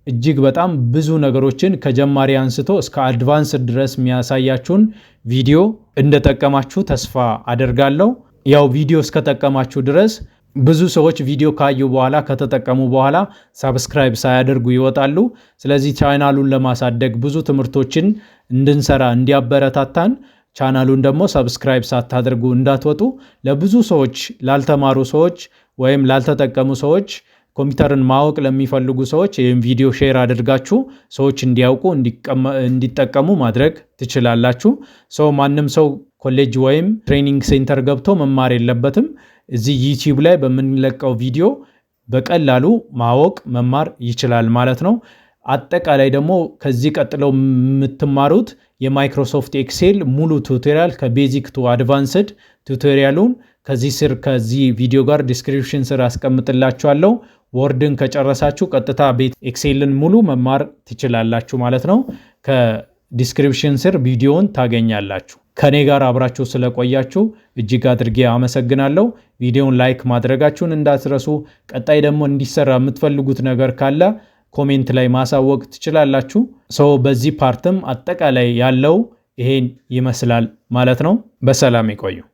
እጅግ በጣም ብዙ ነገሮችን ከጀማሪ አንስቶ እስከ አድቫንስ ድረስ የሚያሳያችሁን ቪዲዮ እንደጠቀማችሁ ተስፋ አደርጋለሁ። ያው ቪዲዮ እስከጠቀማችሁ ድረስ ብዙ ሰዎች ቪዲዮ ካዩ በኋላ ከተጠቀሙ በኋላ ሳብስክራይብ ሳያደርጉ ይወጣሉ። ስለዚህ ቻናሉን ለማሳደግ ብዙ ትምህርቶችን እንድንሰራ እንዲያበረታታን ቻናሉን ደግሞ ሰብስክራይብ ሳታደርጉ እንዳትወጡ። ለብዙ ሰዎች ላልተማሩ ሰዎች ወይም ላልተጠቀሙ ሰዎች ኮምፒውተርን ማወቅ ለሚፈልጉ ሰዎች ይህን ቪዲዮ ሼር አድርጋችሁ ሰዎች እንዲያውቁ እንዲጠቀሙ ማድረግ ትችላላችሁ። ማንም ሰው ኮሌጅ ወይም ትሬኒንግ ሴንተር ገብቶ መማር የለበትም። እዚህ ዩቲዩብ ላይ በምንለቀው ቪዲዮ በቀላሉ ማወቅ መማር ይችላል ማለት ነው። አጠቃላይ ደግሞ ከዚህ ቀጥለው የምትማሩት የማይክሮሶፍት ኤክሴል ሙሉ ቱቶሪያል ከቤዚክ ቱ አድቫንስድ ቱቶሪያሉን ከዚህ ስር ከዚህ ቪዲዮ ጋር ዲስክሪፕሽን ስር አስቀምጥላችኋለሁ። ወርድን ከጨረሳችሁ ቀጥታ ቤት ኤክሴልን ሙሉ መማር ትችላላችሁ ማለት ነው። ከዲስክሪፕሽን ስር ቪዲዮውን ታገኛላችሁ። ከኔ ጋር አብራችሁ ስለቆያችሁ እጅግ አድርጌ አመሰግናለሁ። ቪዲዮውን ላይክ ማድረጋችሁን እንዳትረሱ። ቀጣይ ደግሞ እንዲሰራ የምትፈልጉት ነገር ካለ ኮሜንት ላይ ማሳወቅ ትችላላችሁ። በዚህ ፓርትም አጠቃላይ ያለው ይሄን ይመስላል ማለት ነው። በሰላም ይቆዩ።